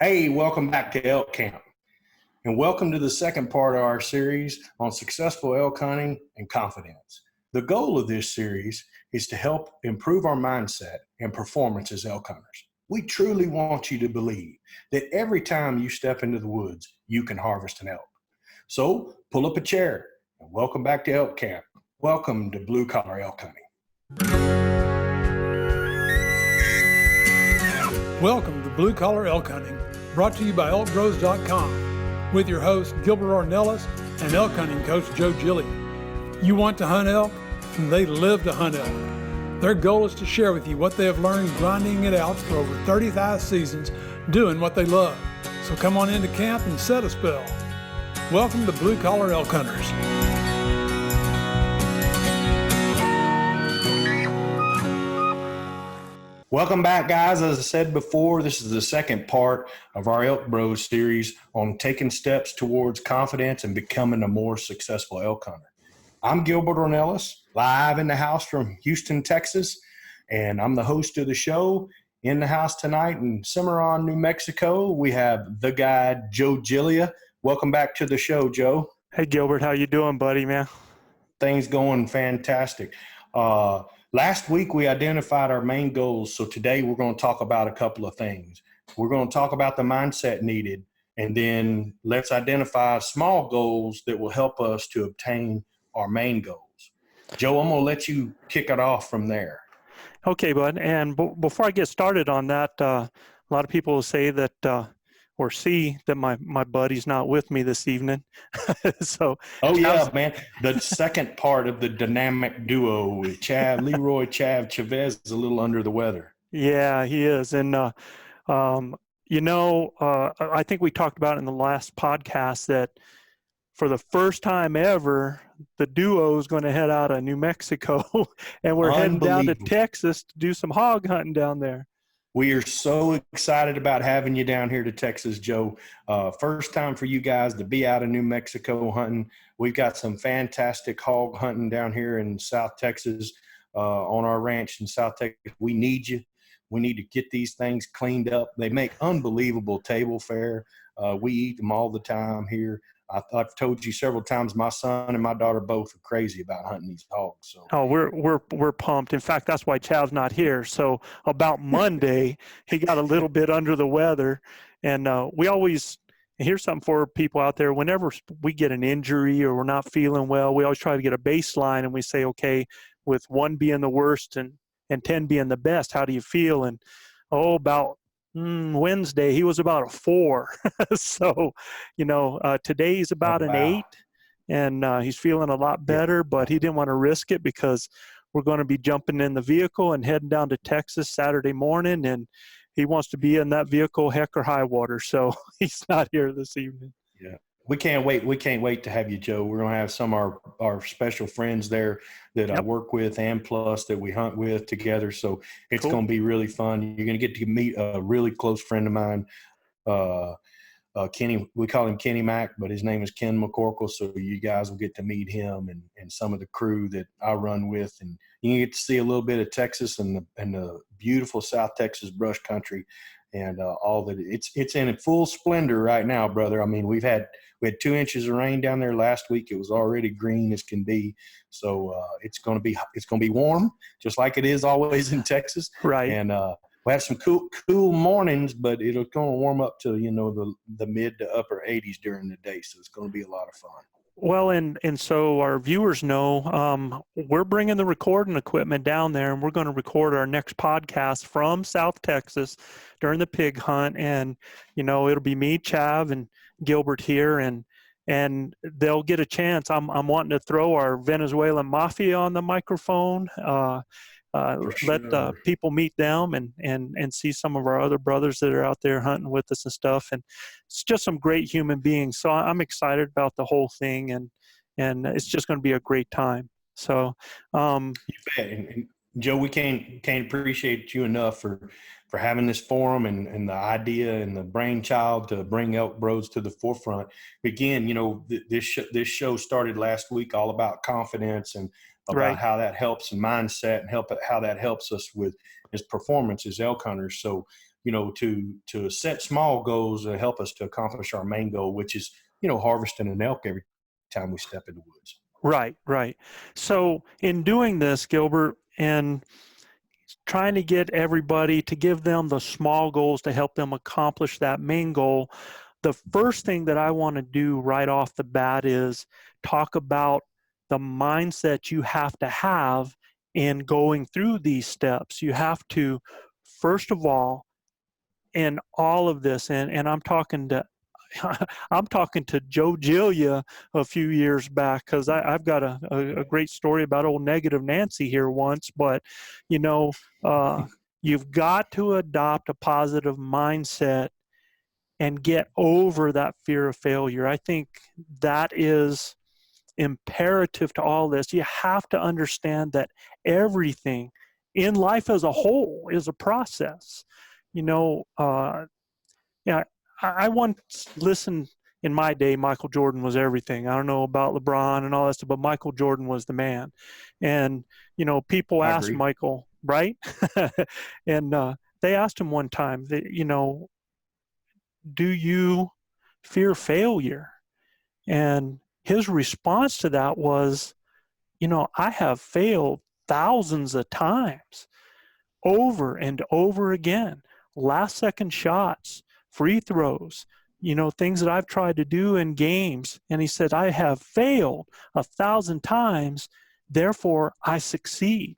Hey, welcome back to Elk Camp, and welcome to the second part of our series on successful elk hunting and confidence. The goal of this series is to help improve our mindset and performance as elk hunters. We truly want you to believe that every time you step into the woods, you can harvest an elk. So pull up a chair and welcome back to Elk Camp. Welcome to Blue Collar Elk Hunting. Welcome to Blue Collar Elk Hunting, brought to you by ElkBros.com, with your hosts Gilbert Ornelas and elk hunting coach Joe Gilliam. You want to hunt elk, and they live to hunt elk. Their goal is to share with you what they have learned grinding it out for over 35 seasons, doing what they love. So come on into camp and set a spell. Welcome to Blue Collar Elk Hunters. Welcome back, guys. As I said before, this is the second part of our ElkBros series on taking steps towards confidence and becoming a more successful elk hunter. I'm Gilbert Ornelas, live in the house from Houston, Texas, and I'm the host of the show. In the house tonight in Cimarron, New Mexico, we have the guy, Joe Gillia. Welcome back to the show, Joe. Hey, Gilbert. How you doing, buddy, man? Things going fantastic. Last week, we identified our main goals, so today we're going to talk about a couple of things. We're going to talk about the mindset needed, and then let's identify small goals that will help us to obtain our main goals. Joe, I'm going to let you kick it off from there. Okay, bud. And before I get started on that, a lot of people will say that or see that my buddy's not with me this evening. So, yeah, man. The second part of the dynamic duo with Leroy Chavez is a little under the weather. Yeah, he is. And, I think we talked about in the last podcast that for the first time ever, the duo is going to head out of New Mexico and we're heading down to Texas to do some hog hunting down there. We are so excited about having you down here to Texas, Joe. First time for you guys to be out of New Mexico hunting. We've got some fantastic hog hunting down here in South Texas on our ranch in South Texas. We need you. We need to get these things cleaned up. They make unbelievable table fare. We eat them all the time here. I've told you several times, my son and my daughter both are crazy about hunting these hogs. So. Oh, we're pumped. In fact, that's why Chav's not here. So about Monday, he got a little bit under the weather, and we always here's something for people out there. Whenever we get an injury or we're not feeling well, we always try to get a baseline, and we say, okay, with 1 being the worst and 10 being the best, how do you feel? And about Wednesday, he was about a 4. So, today he's about an 8, and he's feeling a lot better, but he didn't want to risk it because we're going to be jumping in the vehicle and heading down to Texas Saturday morning, and he wants to be in that vehicle heck or high water. So he's not here this evening. Yeah. We can't wait. We can't wait to have you, Joe. We're going to have some of our special friends there that I work with and plus that we hunt with together. So it's going to be really fun. You're going to get to meet a really close friend of mine, Kenny. We call him Kenny Mac, but his name is Ken McCorkle. So you guys will get to meet him and some of the crew that I run with. And you get to see a little bit of Texas and the beautiful South Texas brush country. And all that it's in full splendor right now, brother. I mean, we had 2 inches of rain down there last week. It was already green as can be. So it's going to be warm, just like it is always in Texas. Right. And we have some cool mornings, but it'll going to warm up to the mid to upper 80s during the day. So it's going to be a lot of fun. Well, and so our viewers know we're bringing the recording equipment down there, and we're going to record our next podcast from South Texas during the pig hunt. And, it'll be me, Chav, and Gilbert here, and they'll get a chance. I'm wanting to throw our Venezuelan mafia on the microphone, let people meet them and see some of our other brothers that are out there hunting with us and stuff. And it's just some great human beings. So I'm excited about the whole thing, and it's just going to be a great time. So, you bet. And Joe, we can't appreciate you enough for having this forum and the idea and the brainchild to bring ElkBros to the forefront. Again, this show started last week all about confidence and about how that helps in mindset and how that helps us with his performance as elk hunters. So to set small goals to help us to accomplish our main goal, which is, harvesting an elk every time we step in the woods. Right, right. So in doing this, Gilbert, and trying to get everybody to give them the small goals to help them accomplish that main goal, the first thing that I want to do right off the bat is talk about the mindset you have to have in going through these steps. You have to, first of all, in all of this, and I'm talking to I'm talking to Joe Gilia a few years back, because I've got a great story about old negative Nancy here once. But you've got to adopt a positive mindset and get over that fear of failure. I think that is imperative to all this. You have to understand that everything in life as a whole is a process. Yeah, I once listened, in my day, Michael Jordan was everything. I don't know about LeBron and all that stuff, but Michael Jordan was the man. And, people asked Michael, right? And they asked him one time, do you fear failure? And his response to that was, I have failed thousands of times, over and over again. Last second shots, free throws, things that I've tried to do in games. And he said, I have failed 1,000 times, therefore I succeed.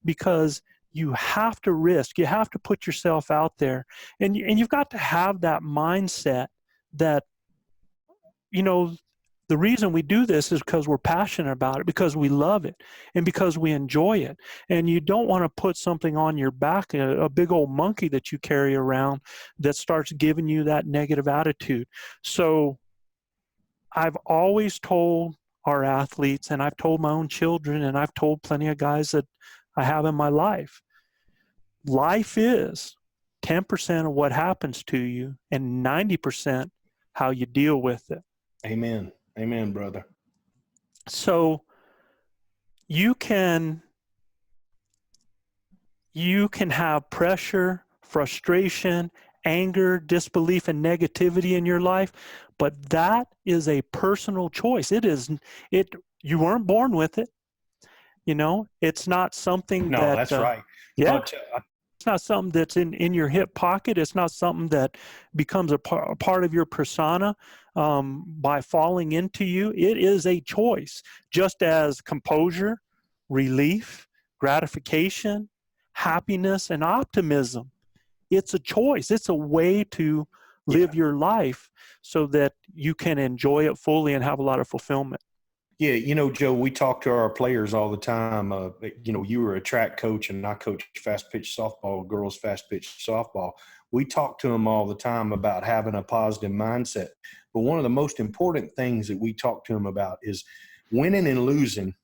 Because you have to risk, you have to put yourself out there, and you've got to have that mindset that, the reason we do this is because we're passionate about it, because we love it, and because we enjoy it. And you don't want to put something on your back, a big old monkey that you carry around, that starts giving you that negative attitude. So I've always told our athletes, and I've told my own children, and I've told plenty of guys that I have in my life, life is 10% of what happens to you and 90% how you deal with it. Amen. Amen, brother. So you can have pressure, frustration, anger, disbelief, and negativity in your life, but that is a personal choice. You weren't born with it. It's not something No, that's right. Yeah. It's not something that's in your hip pocket. It's not something that becomes a part of your persona by falling into you. It is a choice, just as composure, relief, gratification, happiness, and optimism. It's a choice. It's a way to live your life so that you can enjoy it fully and have a lot of fulfillment. Yeah, Joe, we talk to our players all the time. You were a track coach, and I coach fast pitch softball, girls fast pitch softball. We talk to them all the time about having a positive mindset. But one of the most important things that we talk to them about is winning and losing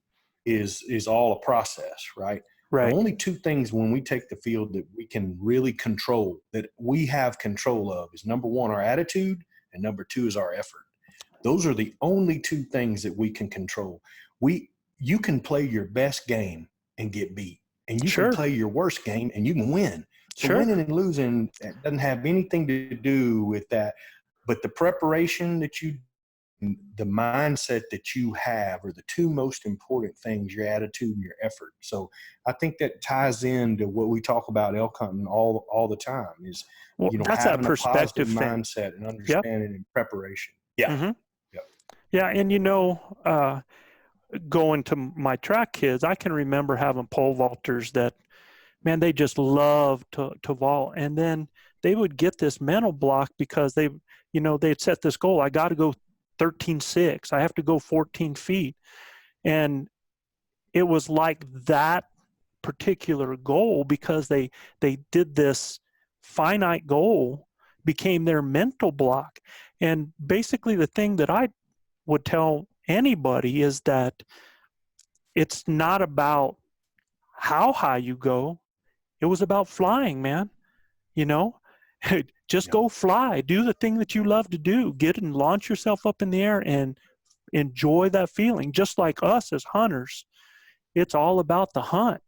is all a process, right? Right. The only two things when we take the field that we can really control, that we have control of, is number one, our attitude, and number two is our effort. Those are the only two things that we can control. You can play your best game and get beat, and you can play your worst game and you can win. So winning and losing doesn't have anything to do with that, but the preparation the mindset that you have are the two most important things: your attitude and your effort. So I think that ties into what we talk about elk hunting all the time is, that's having that perspective a positive thing. mindset and understanding and preparation. Yeah. Mm-hmm. Yeah, and going to my track kids, I can remember having pole vaulters that, man, they just love to vault, and then they would get this mental block because they'd set this goal. I got to go 13.6. I have to go 14 feet, and it was like that particular goal, because they did this finite goal, became their mental block. And basically, the thing that I would tell anybody is that it's not about how high you go. It was about flying, man. Just go fly, do the thing that you love to do, get and launch yourself up in the air and enjoy that feeling. Just like us as hunters, it's all about the hunt.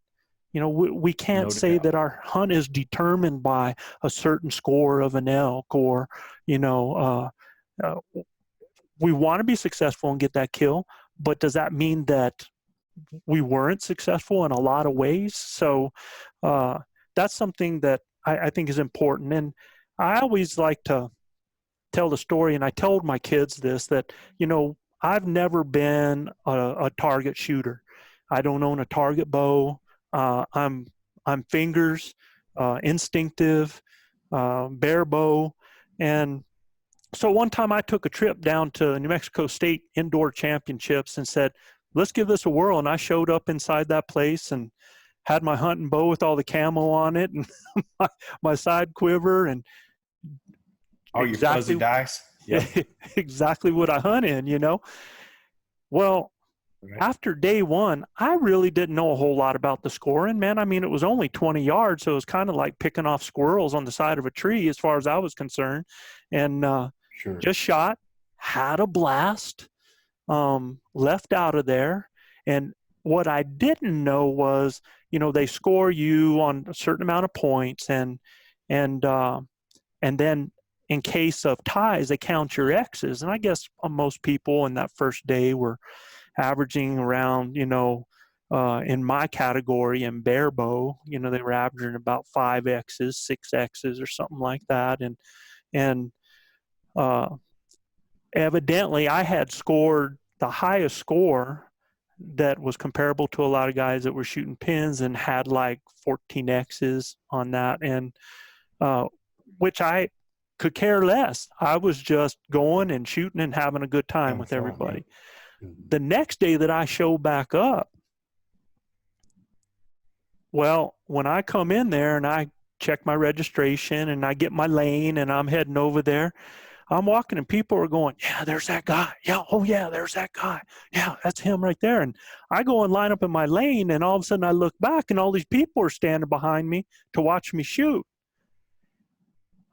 we can't No say doubt. that our hunt is determined by a certain score of an elk, or, uh, we want to be successful and get that kill, but does that mean that we weren't successful in a lot of ways? So that's something that I think is important. And I always like to tell the story, and I told my kids this, that, I've never been a target shooter. I don't own a target bow. I'm fingers, instinctive, bare bow. And so one time I took a trip down to New Mexico State Indoor Championships and said, let's give this a whirl. And I showed up inside that place and had my hunting bow with all the camo on it, and my side quiver, and All your fuzzy exactly dice. Yeah. exactly what I hunt in. Well, Right. after day one, I really didn't know a whole lot about the scoring, man. I mean, it was only 20 yards, so it was kind of like picking off squirrels on the side of a tree as far as I was concerned. And Sure. just shot, had a blast, left out of there. And what I didn't know was, they score you on a certain amount of points, and then in case of ties, they count your X's. And I guess most people in that first day were averaging around, in my category in bare bow, they were averaging about 5 X's, 6 X's or something like that. And uh, evidently I had scored the highest score that was comparable to a lot of guys that were shooting pins and had like 14 X's on that. And which I could care less. I was just going and shooting and having a good time with everybody. The next day that I show back up, well, when I come in there and I check my registration and I get my lane and I'm heading over there, I'm walking and people are going, yeah, there's that guy. Yeah, oh yeah, there's that guy. Yeah, that's him right there. And I go and line up in my lane, and all of a sudden I look back and all these people are standing behind me to watch me shoot.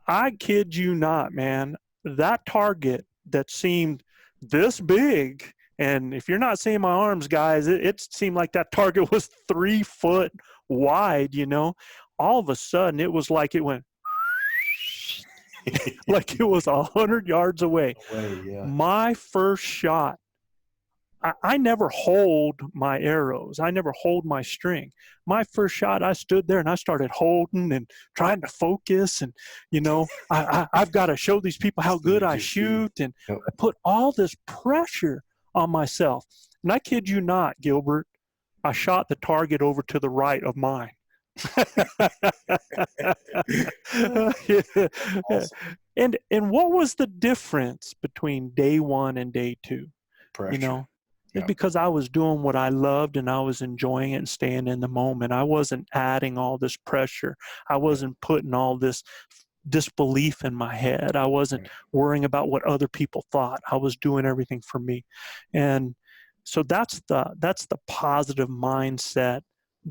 I kid you not, man. That target that seemed this big, and if you're not seeing my arms, guys, it seemed like that target was 3 foot wide, All of a sudden, it was like it went, like it was 100 yards away. Yeah. My first shot, I never hold my arrows. I never hold my string. My first shot, I stood there and I started holding and trying to focus. And, I've got to show these people how good I shoot. And I put all this pressure on myself. And I kid you not, Gilbert, I shot the target over to the right of mine. Awesome. And what was the difference between day one and day two? Pressure. It's because I was doing what I loved and I was enjoying it and staying in the moment. I wasn't adding all this pressure. I wasn't putting all this disbelief in my head. I wasn't worrying about what other people thought. I was doing everything for me. And so that's the positive mindset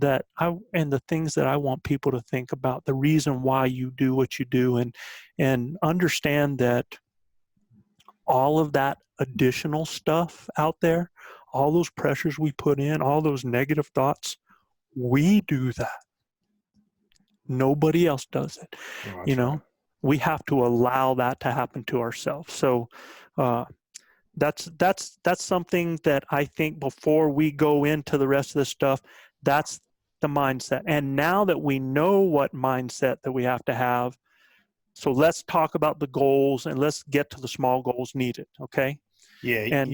and the things that I want people to think about, the reason why you do what you do, and understand that all of that additional stuff out there, all those pressures we put in, all those negative thoughts, we do that. Nobody else does it. Right. We have to allow that to happen to ourselves. So that's something that I think before we go into the rest of this stuff, that's the mindset. And now that we know what mindset that we have to have, so let's talk about the goals and let's get to the small goals needed. Okay. Yeah. And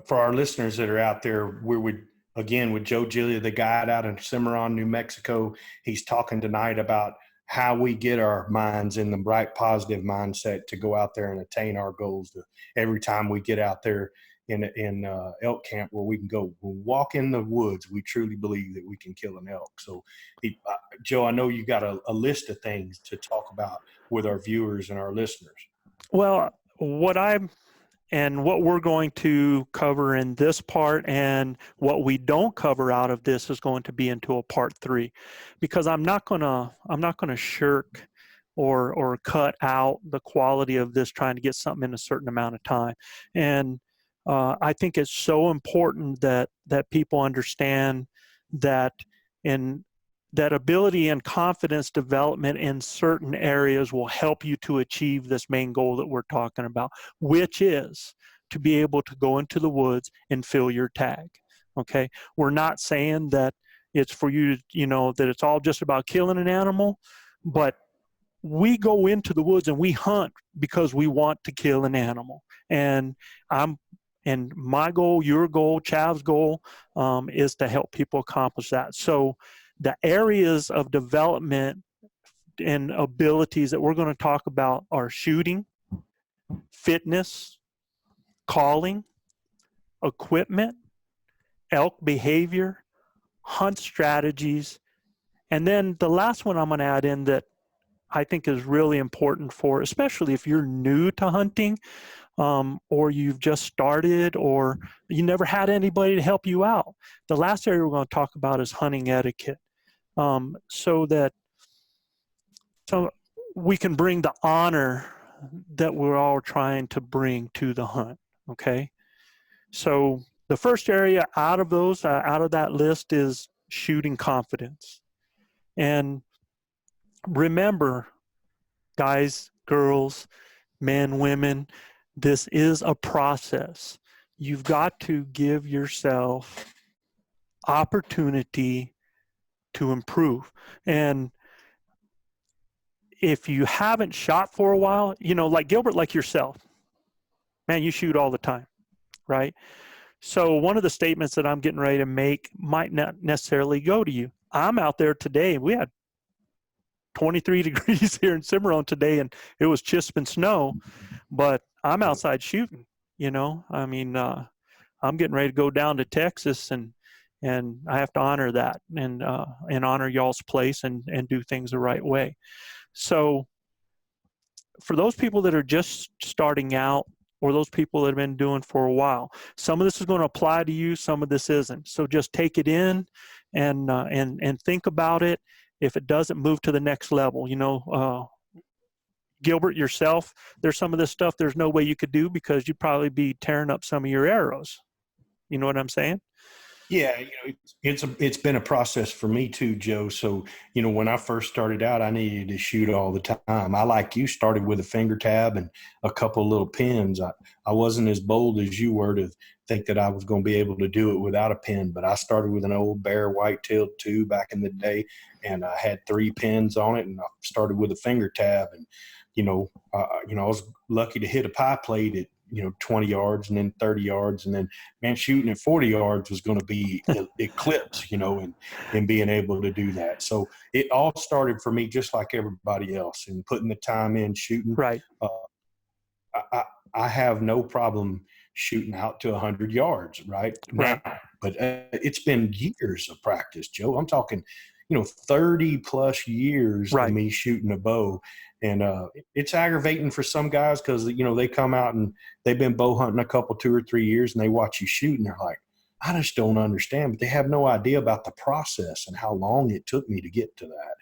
for our listeners that are out there, we're with Joe Gillia, the guide out in Cimarron, New Mexico. He's talking tonight about how we get our minds in the right, positive mindset to go out there and attain our goals. Every time we get out there in elk camp, where we can go walk in the woods, we truly believe that we can kill an elk. So, Joe, I know you got a list of things to talk about with our viewers and our listeners. Well, what we're going to cover in this part, and what we don't cover out of this, is going to be into a part 3, because I'm not gonna shirk or cut out the quality of this trying to get something in a certain amount of time. And I think it's so important that people understand that in that ability and confidence development in certain areas will help you to achieve this main goal that we're talking about, which is to be able to go into the woods and fill your tag. Okay. We're not saying that it's for you, that it's all just about killing an animal, but we go into the woods and we hunt because we want to kill an animal. And my goal, your goal, Chav's goal, is to help people accomplish that. So the areas of development and abilities that we're going to talk about are shooting, fitness, calling, equipment, elk behavior, hunt strategies, and then the last one I'm going to add in that I think is really important for, especially if you're new to hunting, or you've just started, or you never had anybody to help you out. The last area we're going to talk about is hunting etiquette, so we can bring the honor that we're all trying to bring to the hunt. Okay, so the first area out of that list is shooting confidence. And remember, guys, girls, men, women, this is a process. You've got to give yourself opportunity to improve. And if you haven't shot for a while, like Gilbert, like yourself, man, you shoot all the time, right? So one of the statements that I'm getting ready to make might not necessarily go to you. I'm out there today. We had 23 degrees here in Cimarron today, and it was chisping snow, but I'm outside shooting, I'm getting ready to go down to Texas, and I have to honor that and honor y'all's place and do things the right way. So for those people that are just starting out, or those people that have been doing for a while, some of this is going to apply to you, some of this isn't. So just take it in and think about it. If it doesn't, move to the next level. Gilbert, yourself, there's some of this stuff there's no way you could do because you'd probably be tearing up some of your arrows. You know what I'm saying? Yeah, it's been a process for me too, Joe. So, when I first started out, I needed to shoot all the time. I, like you, started with a finger tab and a couple of little pins. I wasn't as bold as you were to think that I was going to be able to do it without a pin, but I started with an old Bear white-tailed 2 back in the day, and I had 3 pins on it, and I started with a finger tab, and I was lucky to hit a pie plate at 20 yards and then 30 yards. And then, man, shooting at 40 yards was going to be eclipse, and being able to do that. So it all started for me just like everybody else, and putting the time in shooting. Right. I have no problem shooting out to 100 yards right now, but it's been years of practice, Joe. I'm talking, 30 plus years of me shooting a bow. And it's aggravating for some guys because, they come out and they've been bow hunting a couple, 2 or 3 years, and they watch you shoot and they're like, I just don't understand. But they have no idea about the process and how long it took me to get to that,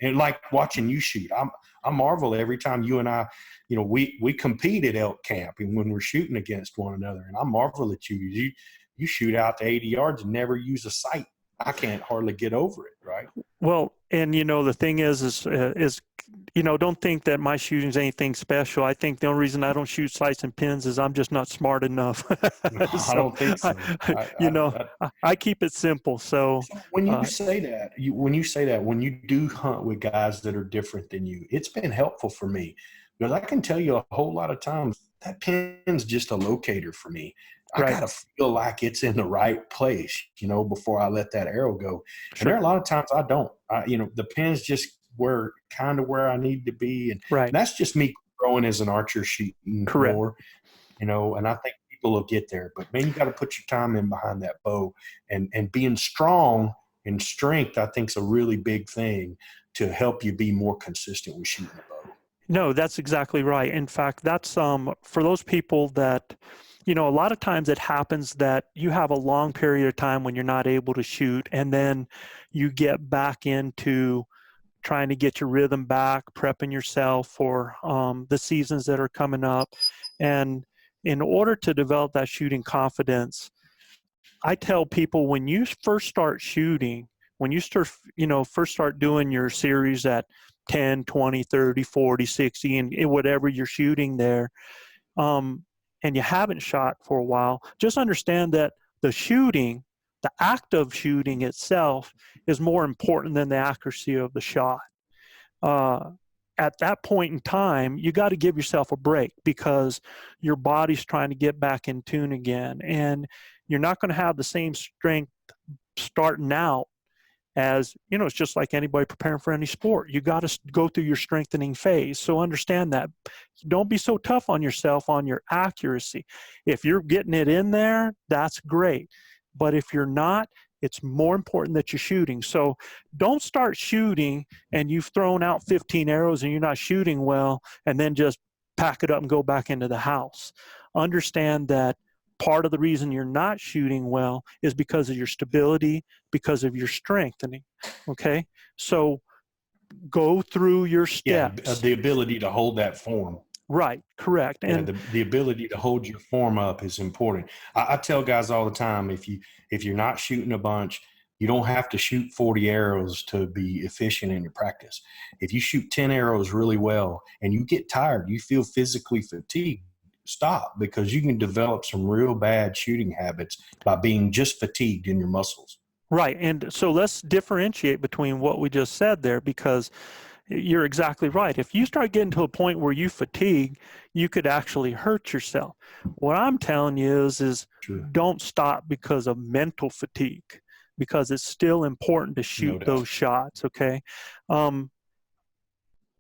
and like watching you shoot, I marvel every time you and I, we compete at elk camp and when we're shooting against one another, and I marvel at you shoot out to 80 yards and never use a sight. I can't hardly get over it, right? Well, and the thing is don't think that my shooting is anything special. I think the only reason I don't shoot sights and pins is I'm just not smart enough. I don't think so. I keep it simple. So when you say that, when you do hunt with guys that are different than you, it's been helpful for me because I can tell you a whole lot of times that pin's just a locator for me. I got to feel like it's in the right place, before I let that arrow go. Sure. And there are a lot of times I don't. The pin's just where I need to be. And that's just me growing as an archer shooting more, and I think people will get there. But, man, you got to put your time in behind that bow. And being strong and strength, I think, is a really big thing to help you be more consistent with shooting the bow. No, that's exactly right. In fact, that's for those people that – a lot of times it happens that you have a long period of time when you're not able to shoot, and then you get back into trying to get your rhythm back, prepping yourself for the seasons that are coming up. And in order to develop that shooting confidence, I tell people when you first start shooting, when you start, first start doing your series at 10, 20, 30, 40, 60, and whatever you're shooting there, and you haven't shot for a while, just understand that the act of shooting itself is more important than the accuracy of the shot. At that point in time, you got to give yourself a break because your body's trying to get back in tune again. And you're not going to have the same strength starting out as, it's just like anybody preparing for any sport. You got to go through your strengthening phase. So understand that. Don't be so tough on yourself on your accuracy. If you're getting it in there, that's great. But if you're not, it's more important that you're shooting. So don't start shooting and you've thrown out 15 arrows and you're not shooting well, and then just pack it up and go back into the house. Understand that part of the reason you're not shooting well is because of your stability, because of your strengthening. Okay? So go through your steps. Yeah, the ability to hold that form. Right, correct. And the ability to hold your form up is important. I tell guys all the time, if you're not shooting a bunch, you don't have to shoot 40 arrows to be efficient in your practice. If you shoot 10 arrows really well and you get tired, you feel physically fatigued, stop, because you can develop some real bad shooting habits by being just fatigued in your muscles. Right. And so let's differentiate between what we just said there, because you're exactly right. If you start getting to a point where you fatigue, you could actually hurt yourself. What I'm telling you is Sure. Don't stop because of mental fatigue, because it's still important to shoot those shots, okay?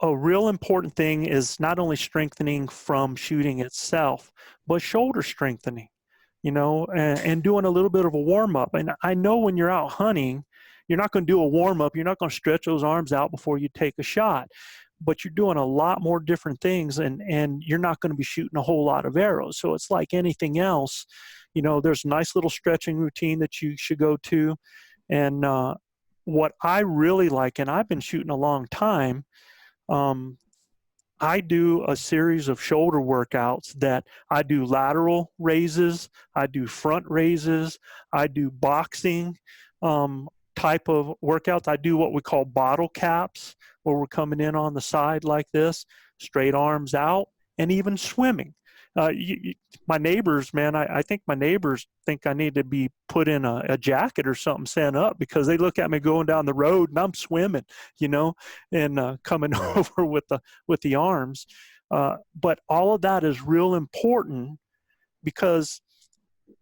A real important thing is not only strengthening from shooting itself, but shoulder strengthening, and doing a little bit of a warm-up. And I know when you're out hunting, you're not going to do a warm-up. You're not going to stretch those arms out before you take a shot. But you're doing a lot more different things, and you're not going to be shooting a whole lot of arrows. So it's like anything else. There's a nice little stretching routine that you should go to. And what I really like, and I've been shooting a long time, I do a series of shoulder workouts that I do lateral raises, I do front raises, I do boxing type of workouts. I do what we call bottle caps, where we're coming in on the side like this, straight arms out, and even swimming. My neighbors, man, I think my neighbors think I need to be put in a jacket or something sent up, because they look at me going down the road and I'm swimming, and coming over with the arms. But all of that is real important, because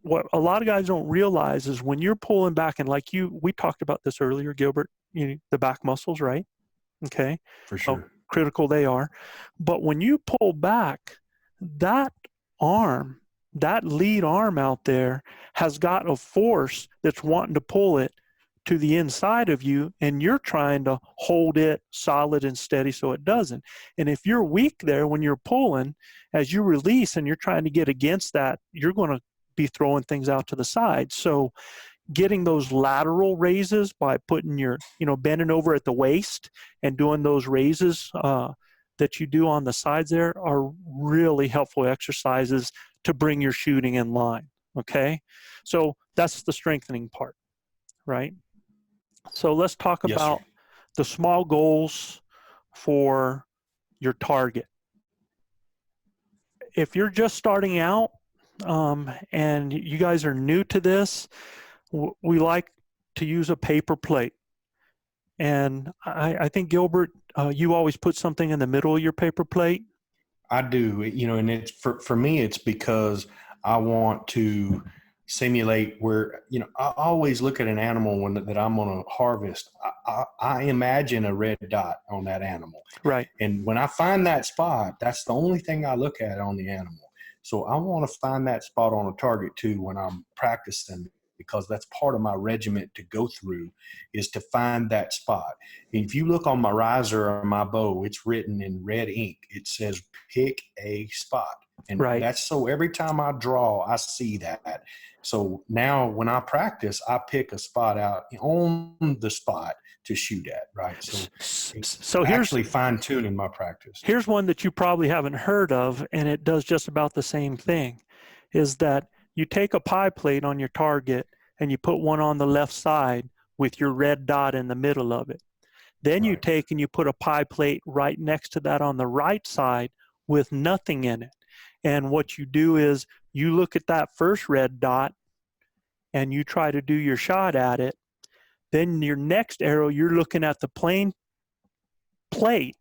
what a lot of guys don't realize is when you're pulling back, and we talked about this earlier, Gilbert, the back muscles, right? Okay. For sure. How critical they are. But when you pull back, that lead arm out there has got a force that's wanting to pull it to the inside of you, and you're trying to hold it solid and steady so it doesn't. And if you're weak there when you're pulling, as you release and you're trying to get against that, you're going to be throwing things out to the side. So getting those lateral raises by putting your, bending over at the waist and doing those raises that you do on the sides there are really helpful exercises to bring your shooting in line. Okay. So that's the strengthening part, right? So let's talk about the small goals for your target. If you're just starting out, and you guys are new to this, we like to use a paper plate. And I think, Gilbert, you always put something in the middle of your paper plate. I do, and it's for me, it's because I want to simulate where, I always look at an animal that I'm going to harvest. I imagine a red dot on that animal. Right. And when I find that spot, that's the only thing I look at on the animal. So I want to find that spot on a target too when I'm practicing, because that's part of my regiment to go through, is to find that spot. And if you look on my riser or my bow, it's written in red ink. It says pick a spot. And that's so every time I draw, I see that. So now when I practice, I pick a spot out on the spot to shoot at, right? So here's actually fine-tuning my practice. Here's one that you probably haven't heard of, and it does just about the same thing, is that you take a pie plate on your target and you put one on the left side, with your red dot in the middle of it. Then you Right. take and you put a pie plate right next to that on the right side with nothing in it. And what you do is you look at that first red dot and you try to do your shot at it. Then your next arrow, you're looking at the plain plate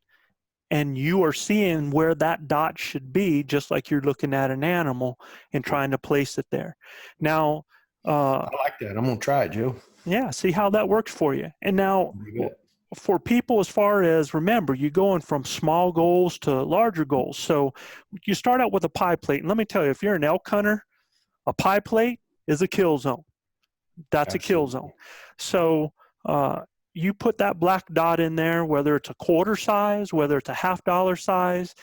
and you are seeing where that dot should be, just like you're looking at an animal and trying to place it there. Now, I like that. I'm going to try it, Joe. yeah, see how that works for you. And now, You bet. for people, as far as, remember, you're going from small goals to larger goals. So you start out with a pie plate. And let me tell you, if you're an elk hunter, a pie plate is a kill zone. That's a kill zone. So you put that black dot in there, whether it's a quarter size, whether it's a $50 size.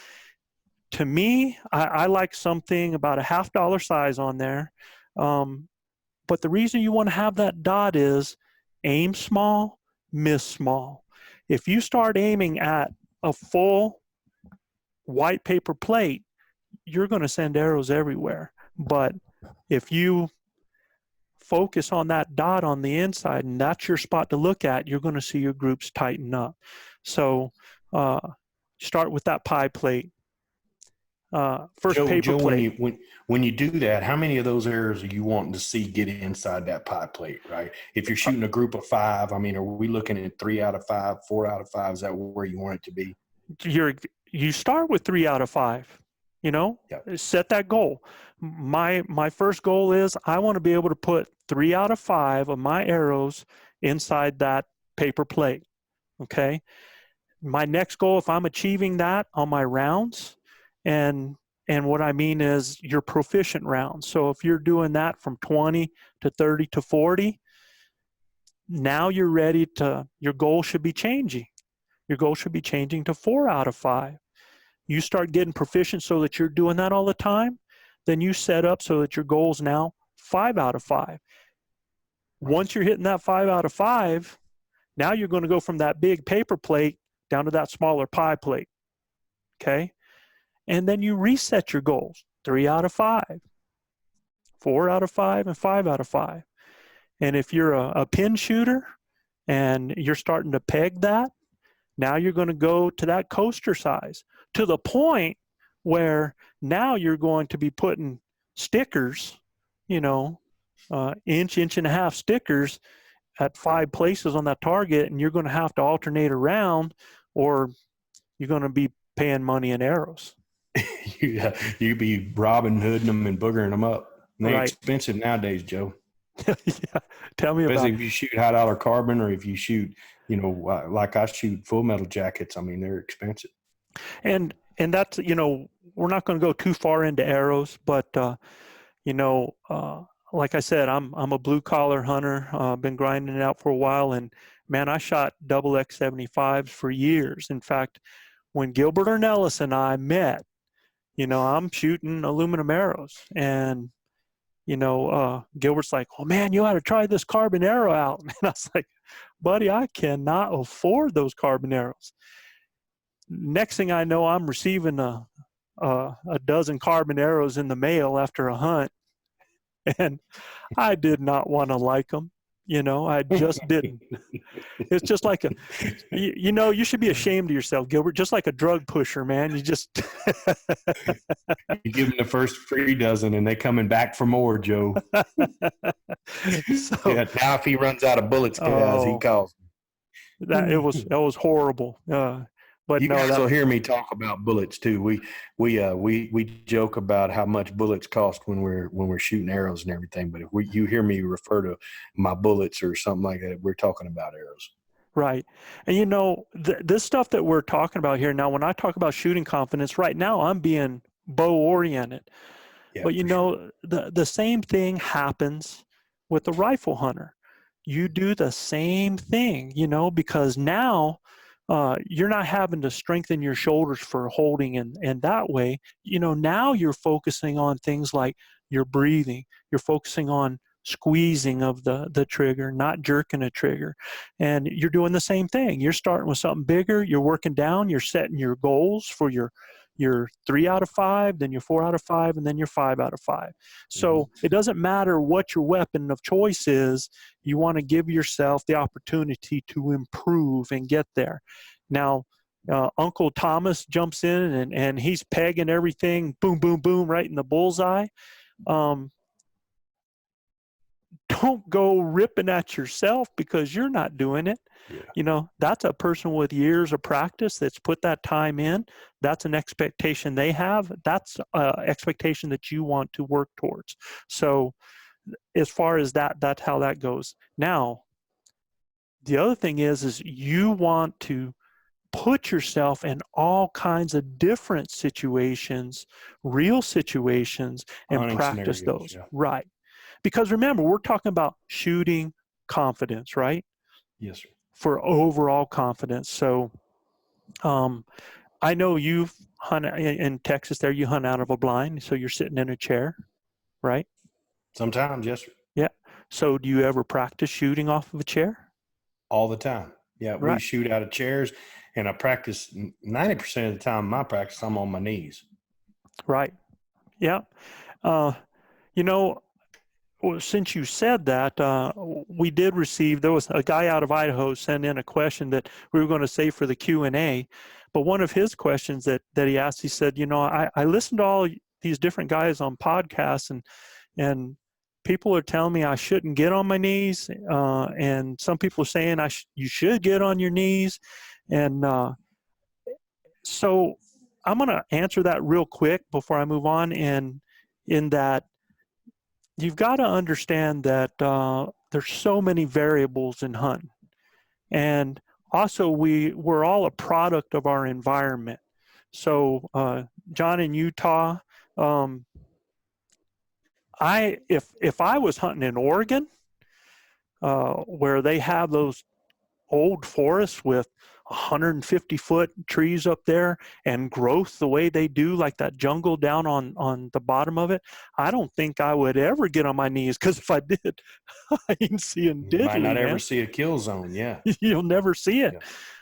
To me, I like something about a $50 size on there. But the reason you want to have that dot is aim small, miss small. If you start aiming at a full white paper plate, you're going to send arrows everywhere. But if you focus on that dot on the inside and that's your spot to look at, you're going to see your groups tighten up. So start with that pie plate. First Joe, paper plate. When you do that, how many of those arrows are you wanting to see get inside that pie plate, right? If you're shooting a group of 5, I mean, are we looking at 3 out of 5, 4 out of 5? Is that where you want it to be? You start with 3 out of 5, Yep. Set that goal. My first goal is I want to be able to put 3 out of 5 of my arrows inside that paper plate. Okay. My next goal, if I'm achieving that on my rounds, and what I mean is your proficient rounds. So if you're doing that from 20 to 30 to 40, now you're ready to, your goal should be changing. Your goal should be changing to 4 out of 5. You start getting proficient so that you're doing that all the time, then you set up so that your goal is now 5 out of 5. Once you're hitting that 5 out of 5, now you're going to go from that big paper plate down to that smaller pie plate. Okay? And then you reset your goals. 3 out of 5, 4 out of 5, and 5 out of 5. And if you're a pin shooter and you're starting to peg that, now you're going to go to that coaster size, to the point where now you're going to be putting stickers, inch and a half stickers at 5 places on that target, and you're going to have to alternate around, or you're going to be paying money in arrows. You be Robin Hooding them and boogering them up. And they're Right. expensive nowadays, Joe. Yeah, tell me Especially about if you shoot high dollar carbon, or if you shoot, like I shoot full metal jackets. I mean, they're expensive. and that's, we're not going to go too far into arrows, but like I said, I'm a blue collar hunter. Been grinding it out for a while, and man, I shot double X75s for years. In fact, when Gilbert Ornelas and I met, I'm shooting aluminum arrows, and Gilbert's like, "Oh man, you ought to try this carbon arrow out." And I was like, "Buddy, I cannot afford those carbon arrows." Next thing I know, I'm receiving a dozen carbon arrows in the mail after a hunt, and I did not want to like them. I just didn't. It's just like you should be ashamed of yourself, Gilbert. Just like a drug pusher, man. You just You give them the first free dozen, and they coming back for more, Joe. So, Yeah, now if he runs out of bullets, guys, he calls. that was horrible. But You no, guys will hear me talk about bullets too. We joke about how much bullets cost when we're shooting arrows and everything. But if you hear me refer to my bullets or something like that, we're talking about arrows. right. And this stuff that we're talking about here now, when I talk about shooting confidence, right now I'm being bow oriented. Yeah, But sure. the same thing happens with the rifle hunter. You do the same thing, because now you're not having to strengthen your shoulders for holding, and that way, now you're focusing on things like your breathing. You're focusing on squeezing of the trigger, not jerking a trigger. And you're doing the same thing. You're starting with something bigger. You're working down. You're setting your goals for your you're 3 out of 5, then you're 4 out of 5, and then you're 5 out of 5. So it doesn't matter what your weapon of choice is. You want to give yourself the opportunity to improve and get there. Now, Uncle Thomas jumps in and he's pegging everything, boom, boom, boom, right in the bullseye. Don't go ripping at yourself because you're not doing it. Yeah. That's a person with years of practice that's put that time in. That's an expectation they have. That's an expectation that you want to work towards. So as far as that, that's how that goes. Now, the other thing is you want to put yourself in all kinds of different situations, real situations, and Hunting practice scenarios, those. yeah. Right. Because remember, we're talking about shooting confidence, right? Yes, sir. For overall confidence. So I know you hunt in Texas there, you hunt out of a blind. So you're sitting in a chair, right? Sometimes, yes, sir. Yeah. So do you ever practice shooting off of a chair? All the time. Yeah, we Right. shoot out of chairs, and I practice 90% of the time. My practice, I'm on my knees. Right. Yeah. Well, since you said that, we did receive, there was a guy out of Idaho sent in a question that we were going to save for the Q&A. But one of his questions that he asked, he said, I listened to all these different guys on podcasts and people are telling me I shouldn't get on my knees. And some people are saying you should get on your knees. And so I'm going to answer that real quick before I move on. And in that, you've got to understand that there's so many variables in hunting. And also we're all a product of our environment. So John, in Utah, if I was hunting in Oregon, where they have those old forests with 150-foot trees up there and growth the way they do, like that jungle down on the bottom of it, I don't think I would ever get on my knees, because if I did, I ain't seeing diddly, You might not man. ever see a kill zone. Yeah. You'll never see it. Yeah.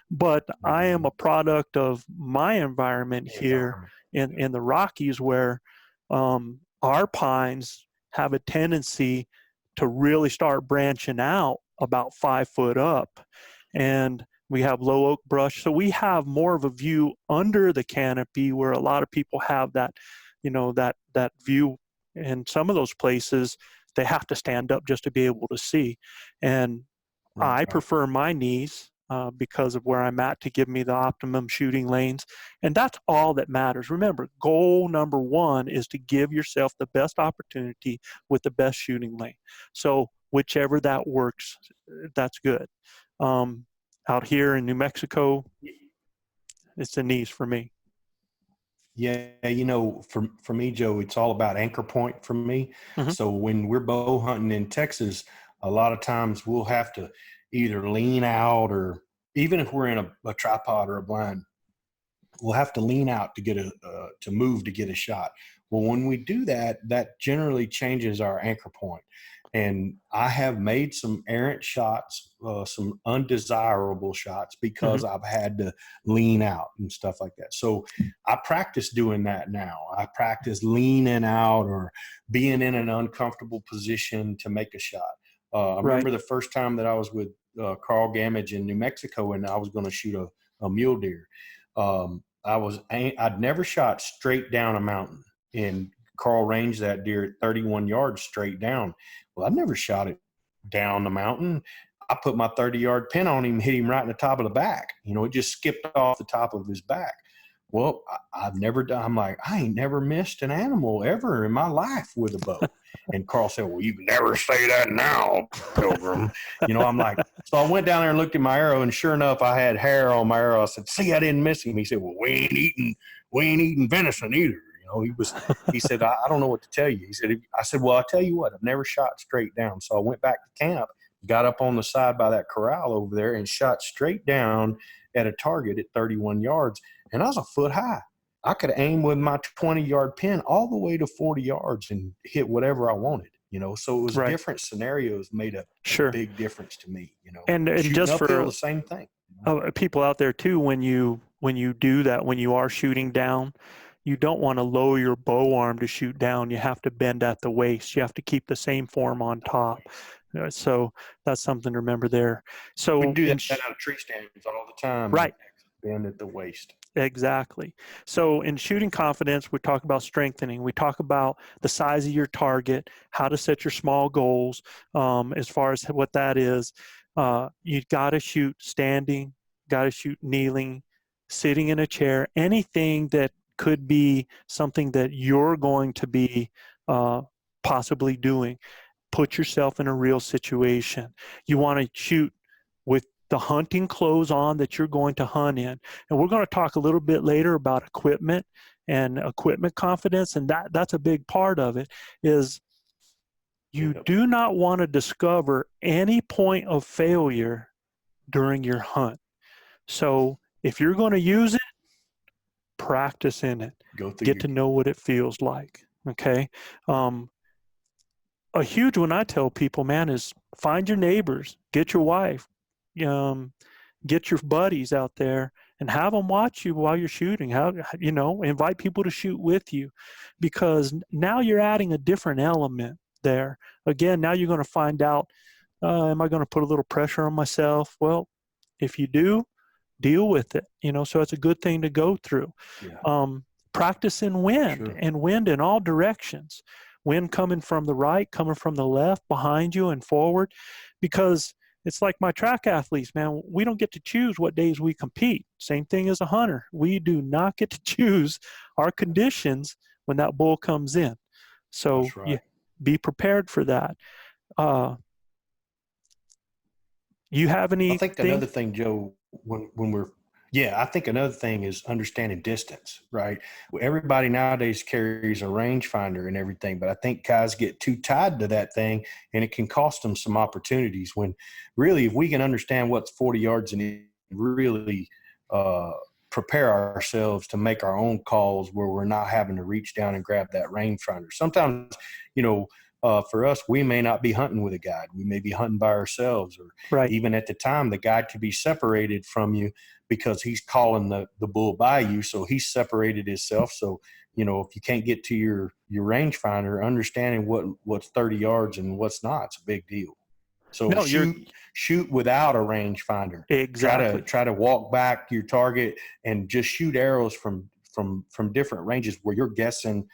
But I am a product of my environment here in the Rockies, where our pines have a tendency to really start branching out about 5 foot up. And we have low oak brush. So we have more of a view under the canopy, where a lot of people have that, that view. In some of those places, they have to stand up just to be able to see. And I prefer my knees because of where I'm at, to give me the optimum shooting lanes. And that's all that matters. Remember, goal number one is to give yourself the best opportunity with the best shooting lane. So whichever that works, that's good. Out here in New Mexico, it's the knees for me. Yeah, for me, Joe, it's all about anchor point for me. Mm-hmm. So when we're bow hunting in Texas, a lot of times we'll have to either lean out, or even if we're in a tripod or a blind, we'll have to lean out to get to move to get a shot. Well, when we do that, that generally changes our anchor point. And I have made some errant shots, some undesirable shots, because I've had to lean out and stuff like that. So I practice doing that now. I practice leaning out or being in an uncomfortable position to make a shot. I remember the first time that I was with Carl Gamage in New Mexico, and I was going to shoot a mule deer. I'd never shot straight down a mountain, and Carl ranged that deer at 31 yards straight down. Well, I've never shot it down the mountain. I put my 30-yard pin on him, hit him right in the top of the back. It just skipped off the top of his back. Well, I've never done, I'm like, I ain't never missed an animal ever in my life with a bow. And Carl said, well, you can never say that now, Pilgrim. I'm like, so I went down there and looked at my arrow, and sure enough, I had hair on my arrow. I said, see, I didn't miss him. He said, well, we ain't eating venison either. He said, I don't know what to tell you. I said, well, I'll tell you what, I've never shot straight down. So I went back to camp, got up on the side by that corral over there, and shot straight down at a target at 31 yards. And I was a foot high. I could aim with my 20-yard pin all the way to 40 yards and hit whatever I wanted, So it was different scenarios made a big difference to me, And shooting just uphill, for the same thing. People out there too, when you when you do that, when you are shooting down, you don't want to lower your bow arm to shoot down. You have to bend at the waist. You have to keep the same form on top. So that's something to remember there. So We do that out of tree stands all the time. Right. Bend at the waist. Exactly. So in shooting confidence, we talk about strengthening. We talk about the size of your target, how to set your small goals, as far as what that is. You got to shoot standing, got to shoot kneeling, sitting in a chair, anything that could be something that you're going to be possibly doing. Put yourself in a real situation. You want to shoot with the hunting clothes on that you're going to hunt in. And we're going to talk a little bit later about equipment and equipment confidence, and that's a big part of it, is you do not want to discover any point of failure during your hunt. So if you're going to use it, practice in it. Get to know what it feels like, okay? A huge one I tell people, man, is find your neighbors, get your wife, get your buddies out there and have them watch you while you're shooting. Invite people to shoot with you, because now you're adding a different element there. Again, now you're going to find out, am I going to put a little pressure on myself? Well, if you do, deal with it, so it's a good thing to go through. Yeah. Practice in wind, and wind in all directions. Wind coming from the right, coming from the left, behind you and forward, because it's like my track athletes, man, we don't get to choose what days we compete. Same thing as a hunter. We do not get to choose our conditions when that bull comes in. So be prepared for that. You have any? I think another thing, Joe, I think another thing is understanding distance, right? Everybody nowadays carries a rangefinder and everything, but I think guys get too tied to that thing, and it can cost them some opportunities, when really, if we can understand what's 40 yards and really prepare ourselves to make our own calls where we're not having to reach down and grab that rangefinder. Sometimes, for us, we may not be hunting with a guide. We may be hunting by ourselves, or even at the time, the guide could be separated from you because he's calling the bull by you. So he's separated himself. So, if you can't get to your rangefinder, understanding what's 30 yards and what's not, it's a big deal. So shoot without a rangefinder. Exactly. Try to walk back your target and just shoot arrows from different ranges where you're guessing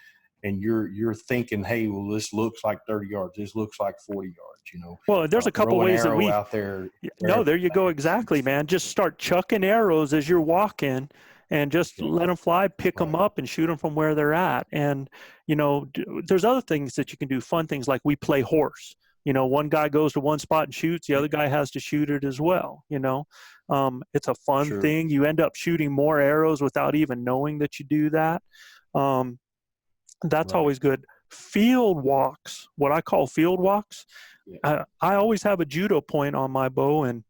and you're thinking, hey, well, this looks like 30 yards. This looks like 40 yards, Well, there's a couple ways that we out there. No, there you go. Exactly, man. Just start chucking arrows as you're walking, and just let them fly, pick them up and shoot them from where they're at. And, there's other things that you can do, fun things like we play horse. One guy goes to one spot and shoots, the other guy has to shoot it as well. It's a fun thing. You end up shooting more arrows without even knowing that you do that. That's always good. Field walks, what I call field walks. I always have a judo point on my bow, and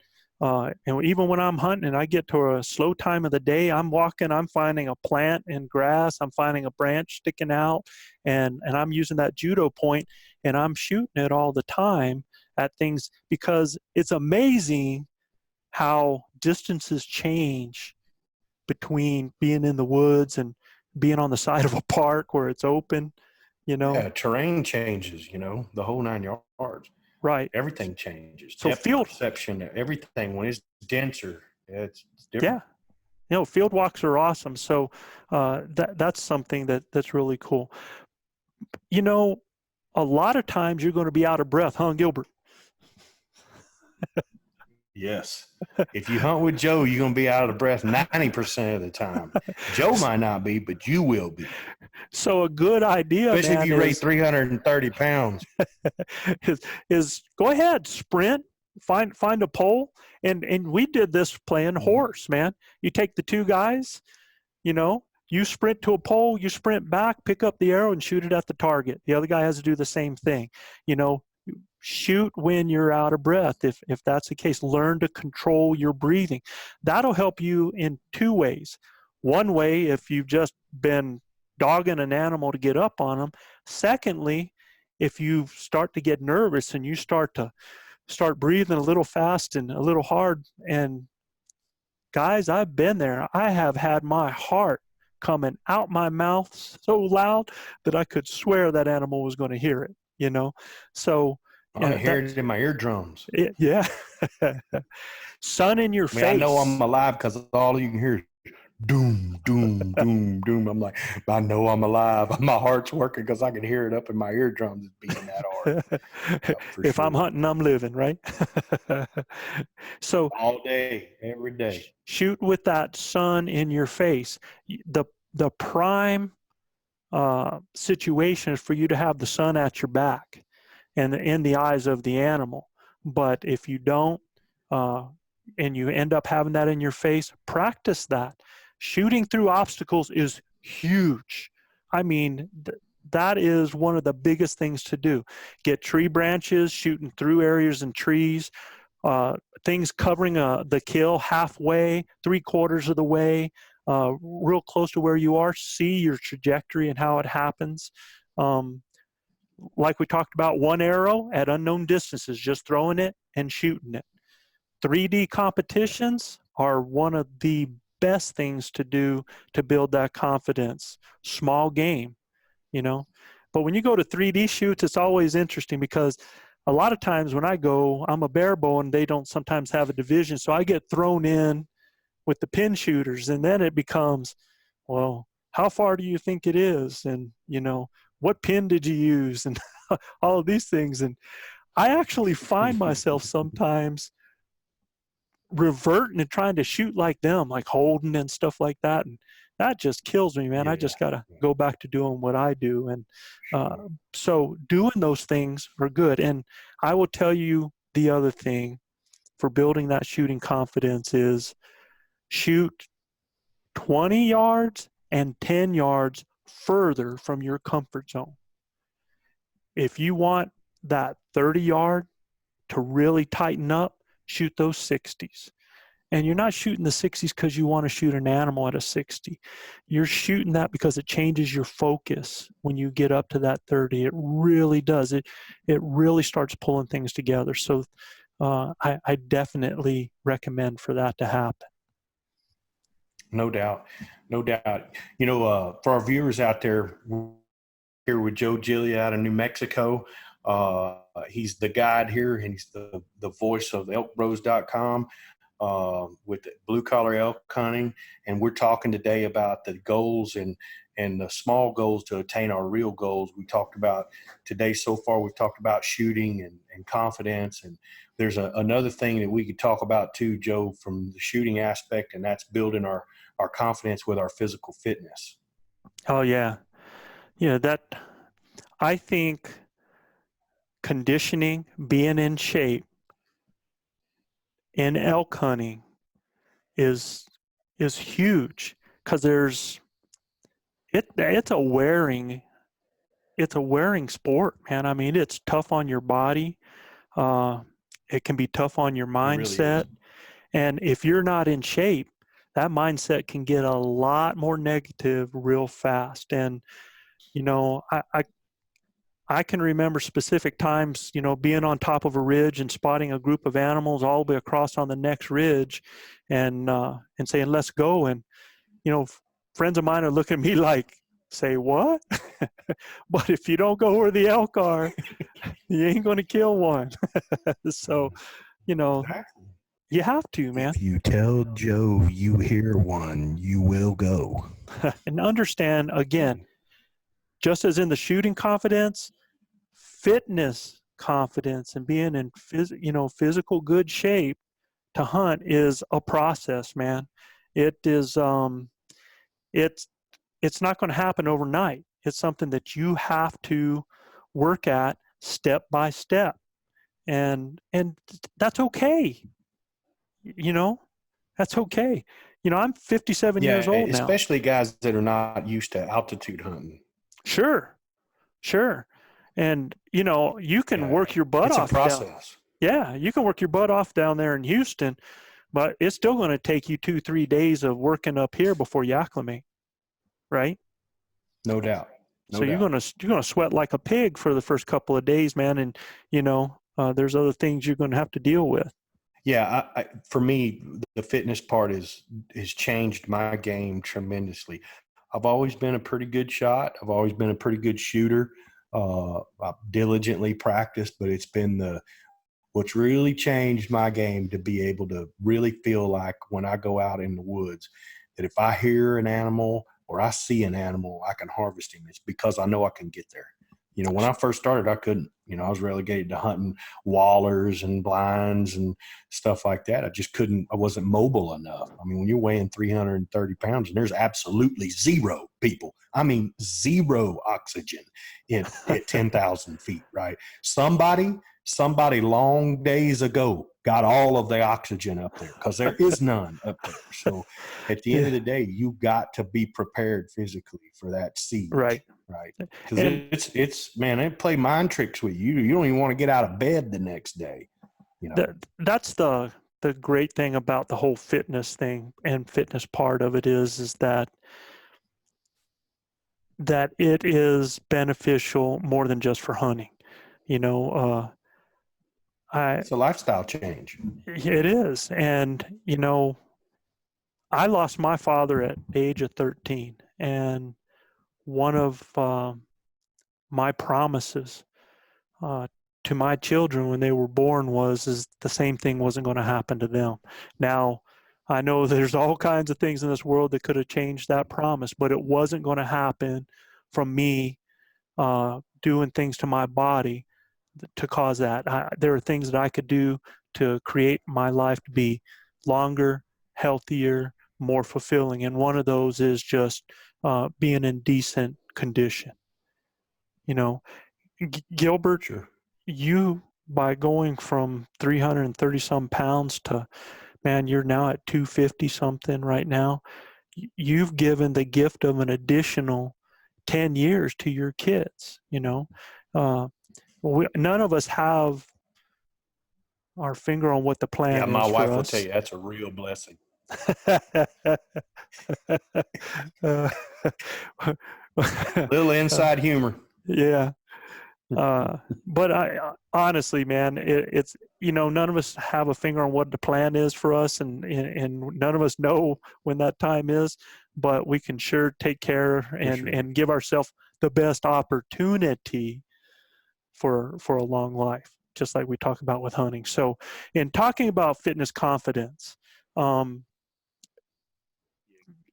even when I'm hunting and I get to a slow time of the day, I'm walking, I'm finding a plant in grass, I'm finding a branch sticking out, and I'm using that judo point, and I'm shooting it all the time at things, because it's amazing how distances change between being in the woods and being on the side of a park where it's open, Yeah, terrain changes, the whole 9 yards. Right. Everything changes. So field perception, everything, when it's denser, it's different. Yeah. Field walks are awesome. So that's something that's really cool. A lot of times you're going to be out of breath, huh, Gilbert? Yes. If you hunt with Joe, you're going to be out of breath 90% of the time. Joe might not be, but you will be. So a good idea, especially if you weigh 330 pounds, is go ahead, sprint, find a pole. And we did this playing horse, man. You take the two guys, you sprint to a pole, you sprint back, pick up the arrow and shoot it at the target. The other guy has to do the same thing. Shoot when you're out of breath. If that's the case, learn to control your breathing. That'll help you in two ways. One way, if you've just been dogging an animal to get up on them. Secondly, if you start to get nervous and you start breathing a little fast and a little hard, and guys, I've been there. I have had my heart coming out my mouth so loud that I could swear that animal was going to hear it, you know? So, I hear it in my eardrums. Yeah. Sun in your I mean, I know I'm face. alive because all you can hear is doom, doom, doom, doom. I'm like, I know I'm alive. My heart's working because I can hear it up in my eardrums. It's beating that hard. If Sure. I'm hunting, I'm living, right? So all day, every day. shoot with that sun in your face. The prime situation is for you to have the sun at your back and in the eyes of the animal. But if you don't, and you end up having that in your face, practice that. Shooting through obstacles is huge. I mean, that is one of the biggest things to do. Get tree branches, shooting through areas and trees, things covering the kill halfway, 3/4 of the way, real close to where you are. See your trajectory and how it happens. Like we talked about, one arrow at unknown distances, just throwing it and shooting it. 3D competitions are one of the best things to do to build that confidence. Small game, you know. But when you go to 3D shoots, it's always interesting because a lot of times when I go, I'm a bare bow and they don't sometimes have a division. So I get thrown in with the pin shooters, and then it becomes, well, how far do you think it is? And, you know, what pin did you use? And all of these things. And I actually find myself sometimes reverting and trying to shoot like them, like holding and stuff like that. And that just kills me, man. I just got to go back to doing what I do. And so doing those things are good. And I will tell you the other thing for building that shooting confidence is shoot 20 yards and 10 yards further from your comfort zone. If you want that 30-yard to really tighten up, shoot those 60s. And you're not shooting the 60s because you want to shoot an animal at a 60. You're shooting that because it changes your focus when you get up to that 30. It really does. It really starts pulling things together. So I definitely recommend for that to happen. No doubt. No doubt. You know, for our viewers out there, we're here with Joe Gillia out of New Mexico. He's the guide here, and he's the voice of ElkBros.com with Blue Collar Elk Hunting. And we're talking today about the goals and the small goals to attain our real goals. We talked about today so far, we've talked about shooting and confidence. And there's another thing that we could talk about too, Joe, from the shooting aspect, and that's building our confidence with our physical fitness. Oh, yeah. Yeah, I think conditioning, being in shape in elk hunting is huge because it's a wearing sport, man. I mean, it's tough on your body. It can be tough on your mindset. Really, and if you're not in shape, that mindset can get a lot more negative real fast. And, you know, I can remember specific times, you know, being on top of a ridge and spotting a group of animals all the way across on the next ridge and saying, let's go. And, you know, friends of mine are looking at me like, say what? But if you don't go where the elk are, you ain't going to kill one. So, you know, you have to, man. If you tell Joe you hear one, you will go. And understand, again, just as in the shooting confidence, fitness confidence and being in physical good shape to hunt is a process, man. It is it's not going to happen overnight. It's something that you have to work at step by step. And that's okay. You know, that's okay. You know, I'm 57 years old now. Especially guys that are not used to altitude hunting. Sure. And, you know, you can work your butt off. It's a process. Yeah, you can work your butt off down there in Houston, but it's still going to take you 2-3 days of working up here before you acclimate, right? No doubt. So you're gonna sweat like a pig for the first couple of days, man, and you know there's other things you're going to have to deal with. Yeah, for me, the fitness part has changed my game tremendously. I've always been a pretty good shot. I've always been a pretty good shooter. I've diligently practiced, but it's been what's really changed my game to be able to really feel like when I go out in the woods that if I hear an animal or I see an animal, I can harvest him. It's because I know I can get there. You know, when I first started, I couldn't. You know, I was relegated to hunting wallers and blinds and stuff like that. I just couldn't. I wasn't mobile enough. I mean, when you're weighing 330 pounds and there's absolutely zero people, I mean, zero oxygen at 10,000 feet, right? Somebody long days ago got all of the oxygen up there because there is none up there. So at the end of the day, you've got to be prepared physically for that siege. Right. Right. Because it's man, they play mind tricks with you. You don't even want to get out of bed the next day. You know, that's the great thing about the whole fitness thing and fitness part of it is that it is beneficial more than just for hunting. You know, it's a lifestyle change. It is. And, you know, I lost my father at the age of 13. And one of my promises to my children when they were born is the same thing wasn't going to happen to them. Now, I know there's all kinds of things in this world that could have changed that promise, but it wasn't going to happen from me doing things to my body to cause that. There are things that I could do to create my life to be longer, healthier, more fulfilling. And one of those is just being in decent condition. You know, Gilbert, sure. You, by going from 330 some pounds to, man, you're now at 250 something right now. You've given the gift of an additional 10 years to your kids, you know. None of us have our finger on what the plan is. Yeah, my wife will tell you that's a real blessing. Little inside humor. Yeah. But I honestly, man, it's, you know, none of us have a finger on what the plan is for us, and none of us know when that time is, but we can sure take care and give ourselves the best opportunity for a long life, just like we talk about with hunting. So in talking about fitness confidence,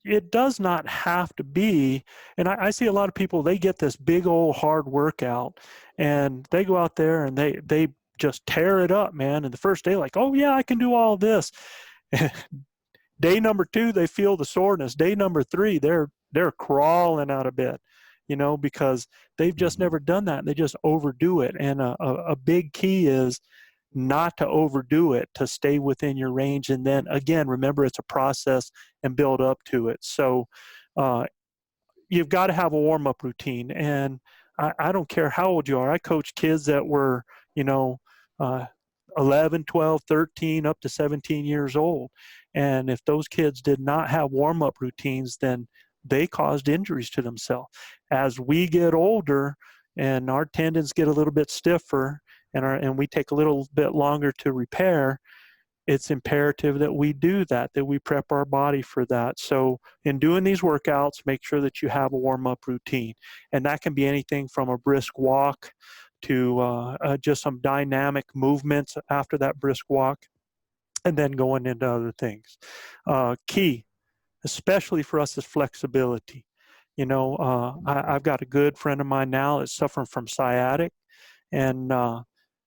it does not have to be, and I see a lot of people, they get this big old hard workout and they go out there and they just tear it up, man. And the first day, like, oh yeah, I can do all this. Day number 2, they feel the soreness. Day number 3, they're crawling out of bed, you know, because they've just never done that. They just overdo it. And a big key is not to overdo it, to stay within your range. And then again, remember, it's a process and build up to it. So you've got to have a warm-up routine. And I don't care how old you are. I coach kids that were, you know, 11, 12, 13, up to 17 years old. And if those kids did not have warm-up routines, then they caused injuries to themselves. As we get older and our tendons get a little bit stiffer, and we take a little bit longer to repair, it's imperative that we do that we prep our body for that. So in doing these workouts, make sure that you have a warm-up routine. And that can be anything from a brisk walk to just some dynamic movements after that brisk walk, and then going into other things. Key, especially for us, is flexibility. You know, I've got a good friend of mine now that's suffering from sciatic, and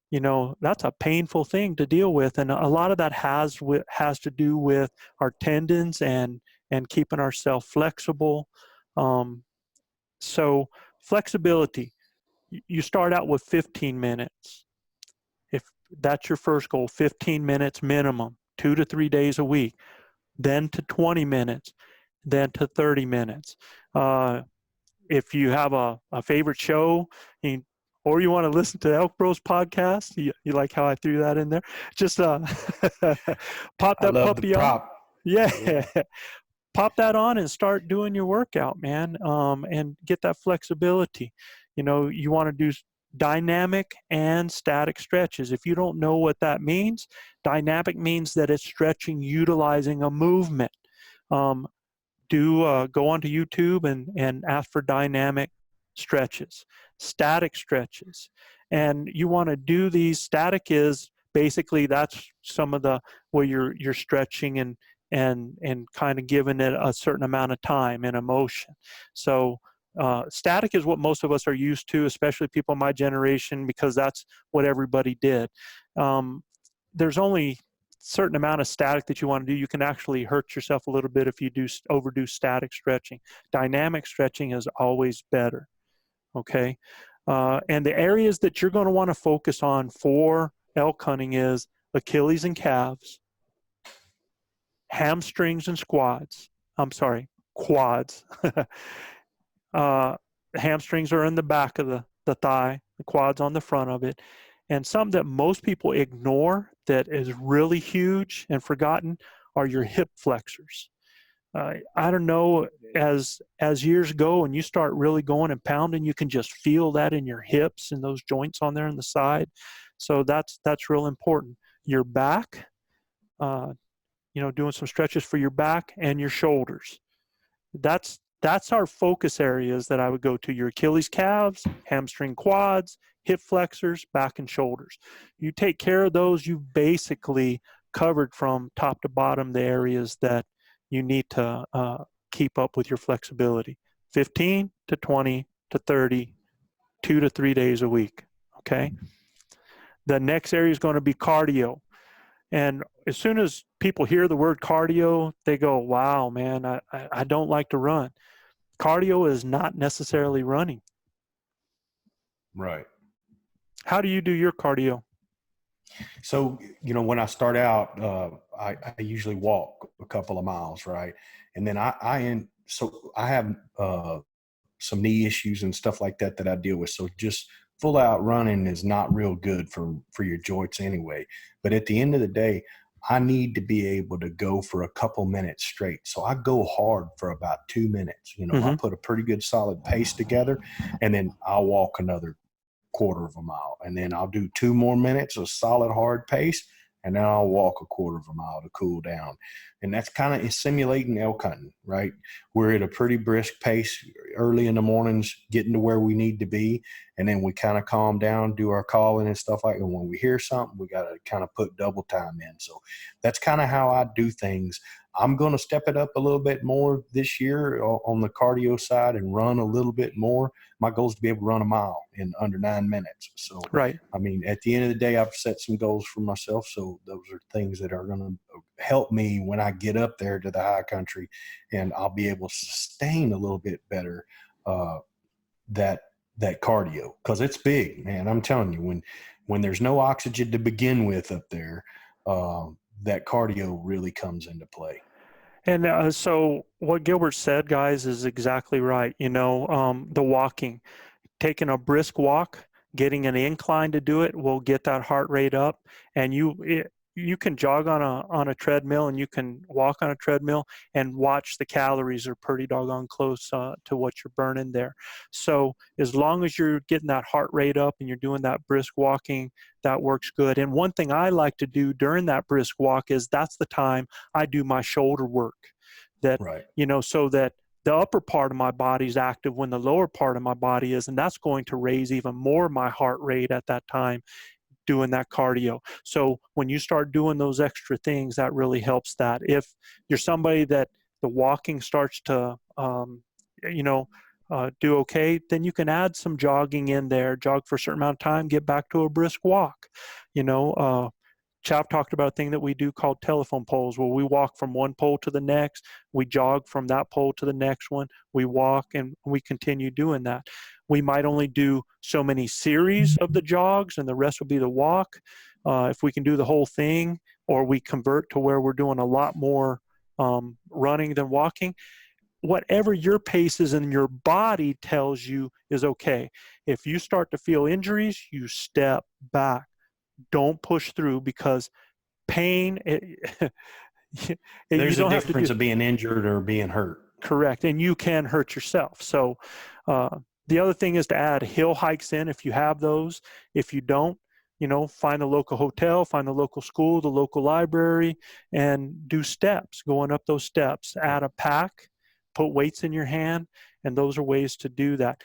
you know, that's a painful thing to deal with, and a lot of that has to do with our tendons and keeping ourselves flexible. So flexibility, you start out with 15 minutes. If that's your first goal, 15 minutes minimum, 2 to 3 days a week, then to 20 minutes, then to 30 minutes. If you have a favorite show, or you want to listen to ElkBros podcast, you like how I threw that in there? Just pop that puppy on. Yeah. Pop that on and start doing your workout, man, and get that flexibility. You know, you want to dynamic and static stretches. If you don't know what that means, dynamic means that it's stretching utilizing a movement. Go onto YouTube and ask for dynamic stretches, static stretches. And you want to do these. Static is basically, that's some of the where you're stretching and kind of giving it a certain amount of time and emotion. So static is what most of us are used to, especially people in my generation, because that's what everybody did. There's only certain amount of static that you want to do. You can actually hurt yourself a little bit if you overdo static stretching. Dynamic stretching is always better. Okay. And the areas that you're going to want to focus on for elk hunting is Achilles and calves, hamstrings and quads. Hamstrings are in the back of the thigh, the quads on the front of it. And some that most people ignore that is really huge and forgotten are your hip flexors. I don't know, as years go and you start really going and pounding, you can just feel that in your hips and those joints on there on the side. So that's real important. Your back, doing some stretches for your back and your shoulders. That's our focus areas that I would go to: your Achilles, calves, hamstring, quads, hip flexors, back and shoulders. You take care of those, you've basically covered from top to bottom the areas that you need to keep up with your flexibility. 15 to 20 to 30, 2 to 3 days a week, okay? The next area is going to be cardio. And as soon as people hear the word cardio, they go, wow, man, I don't like to run. Cardio is not necessarily running. Right. How do you do your cardio? So, when I start out, I usually walk a couple of miles, right? And then I have some knee issues and stuff like that I deal with. So just full out running is not real good for your joints anyway. But at the end of the day, I need to be able to go for a couple minutes straight. So I go hard for about 2 minutes. I put a pretty good solid pace together, and then I'll walk another quarter of a mile, and then I'll do 2 more minutes of solid hard pace, and then I'll walk a quarter of a mile to cool down. And that's kind of simulating elk hunting, right? We're at a pretty brisk pace early in the mornings, getting to where we need to be, and then we kind of calm down, do our calling and stuff like that. And when we hear something, we got to kind of put double time in. So that's kind of how I do things. I'm going to step it up a little bit more this year on the cardio side and run a little bit more. My goal is to be able to run a mile in under 9 minutes. So, right. I mean, at the end of the day, I've set some goals for myself. So those are things that are going to help me when I get up there to the high country, and I'll be able to sustain a little bit better that cardio, because it's big, man. I'm telling you, when there's no oxygen to begin with up there, that cardio really comes into play. And so what Gilbert said, guys, is exactly right. The walking, taking a brisk walk, getting an incline to do it will get that heart rate up. And you can jog on a treadmill, and you can walk on a treadmill and watch the calories are pretty doggone close to what you're burning there. So as long as you're getting that heart rate up and you're doing that brisk walking, that works good. And one thing I like to do during that brisk walk is that's the time I do my shoulder work. That, right. So that the upper part of my body is active when the lower part of my body is, and that's going to raise even more my heart rate at that time, doing that cardio. So when you start doing those extra things, that really helps that. If you're somebody that the walking starts to, do okay, then you can add some jogging in there, jog for a certain amount of time, get back to a brisk walk. Chav talked about a thing that we do called telephone poles, where we walk from one pole to the next, we jog from that pole to the next one, we walk, and we continue doing that. We might only do so many series of the jogs, and the rest will be the walk. If we can do the whole thing, or we convert to where we're doing a lot more running than walking, whatever your pace is and your body tells you is okay. If you start to feel injuries, you step back. Don't push through, because pain, there's a difference of being injured or being hurt. Correct. And you can hurt yourself. So The other thing is to add hill hikes in if you have those. If you don't, find a local hotel, find the local school, the local library, and do steps, going up those steps. Add a pack, put weights in your hand, and those are ways to do that.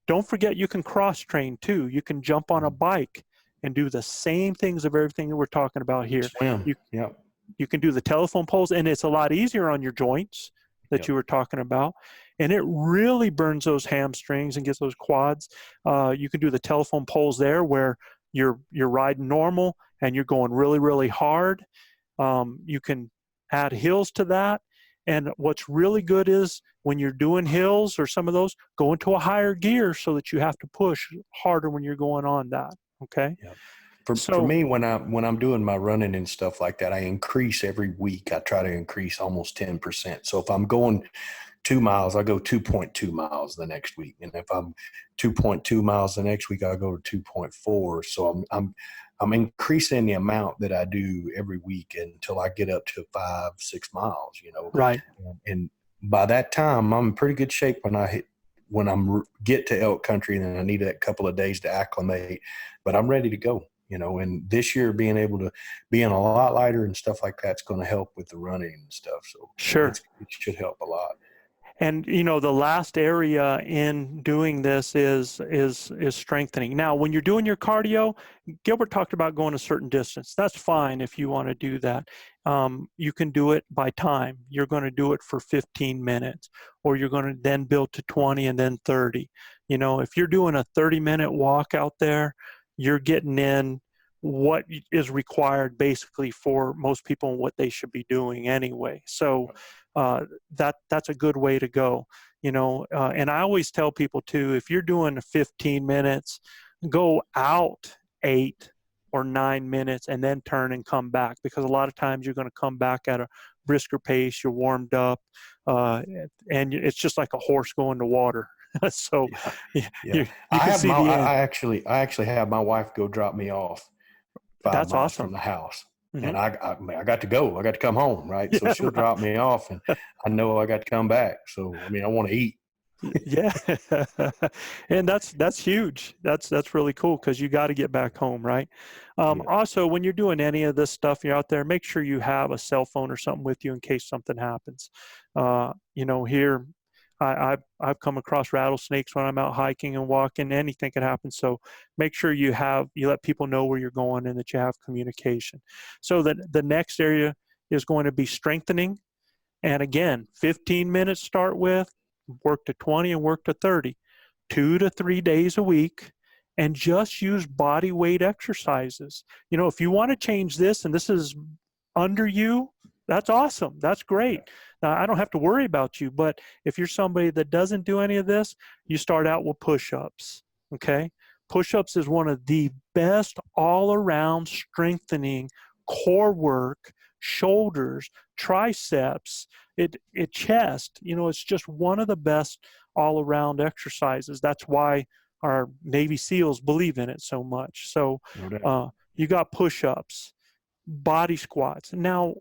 Don't forget you can cross train too. You can jump on a bike and do the same things of everything that we're talking about here. Swim. You can do the telephone poles, and it's a lot easier on your joints that you were talking about. And it really burns those hamstrings and gets those quads. You can do the telephone poles there where you're riding normal and you're going really, really hard. You can add hills to that. And what's really good is when you're doing hills or some of those, go into a higher gear so that you have to push harder when you're going on that. Okay. Yeah. For me, when I'm doing my running and stuff like that, I increase every week. I try to increase almost 10%. So if I'm going 2 miles, I go 2.2 miles the next week. And if I'm 2.2 miles the next week, I go to 2.4. So I'm increasing the amount that I do every week until I get up to 5-6 miles, Right. And by that time, I'm in pretty good shape when I'm get to elk country, and then I need a couple of days to acclimate, but I'm ready to go, and this year being a lot lighter and stuff like that's going to help with the running and stuff. So sure, it should help a lot. And the last area in doing this is strengthening. Now, when you're doing your cardio, Gilbert talked about going a certain distance. That's fine if you want to do that. You can do it by time. You're going to do it for 15 minutes, or you're going to then build to 20 and then 30. If you're doing a 30-minute walk out there, you're getting in what is required basically for most people and what they should be doing anyway. So that's a good way to go, and I always tell people too, if you're doing 15 minutes, go out 8 or 9 minutes and then turn and come back, because a lot of times you're going to come back at a brisker pace. You're warmed up, and it's just like a horse going to water. So you can see the end. I actually have my wife go drop me off 5 That's miles awesome. from the house. Mm-hmm. And I got to go. I got to come home, right? So she'll drop me off, and I know I got to come back. So I want to eat. Yeah, and that's huge. That's really cool, because you got to get back home, right? Also, when you're doing any of this stuff, you're out there, make sure you have a cell phone or something with you in case something happens. Here, I've come across rattlesnakes when I'm out hiking and walking. Anything can happen. So make sure you let people know where you're going and that you have communication. So the next area is going to be strengthening. And again, 15 minutes start with, work to 20 and work to 30, 2 to 3 days a week, and just use body weight exercises. If you want to change this and this is under you, that's awesome. That's great. Now, I don't have to worry about you, but if you're somebody that doesn't do any of this, you start out with push-ups, okay? Push-ups is one of the best all-around strengthening core work, shoulders, triceps, chest. It's just one of the best all-around exercises. That's why our Navy SEALs believe in it so much. So you got push-ups, body squats. Now,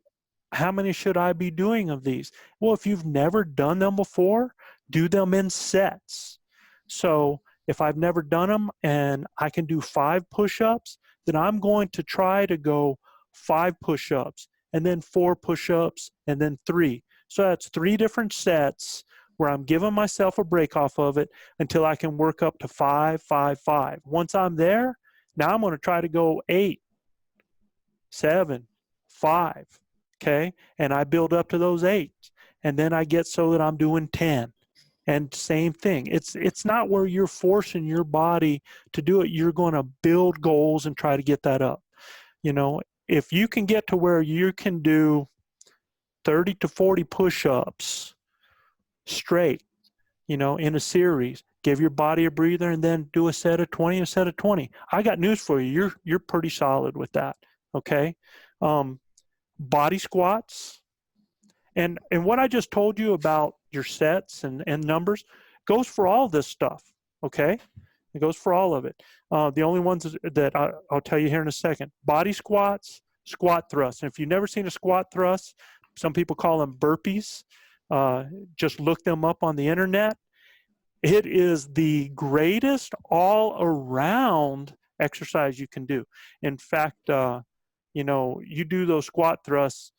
how many should I be doing of these? Well, if you've never done them before, do them in sets. So if I've never done them and I can do 5 push-ups, then I'm going to try to go 5 push-ups and then 4 push-ups and then 3. So that's 3 different sets where I'm giving myself a break off of it until I can work up to 5, 5, 5. Once I'm there, now I'm going to try to go 8, 7, 5. Okay, and I build up to those 8, and then I get so that I'm doing 10, and same thing. It's not where you're forcing your body to do it. You're going to build goals and try to get that up. If you can get to where you can do 30 to 40 push-ups straight, in a series, give your body a breather, and then do a set of 20, a set of 20. I got news for you. You're pretty solid with that. Okay. Body squats, and what I just told you about your sets and numbers goes for all this stuff. Okay, it goes for all of it. The only ones that I'll tell you here in a second: body squats, squat thrusts. And if you've never seen a squat thrust, some people call them burpees. Just look them up on the internet. It is the greatest all around exercise you can do. In fact, you do those squat thrusts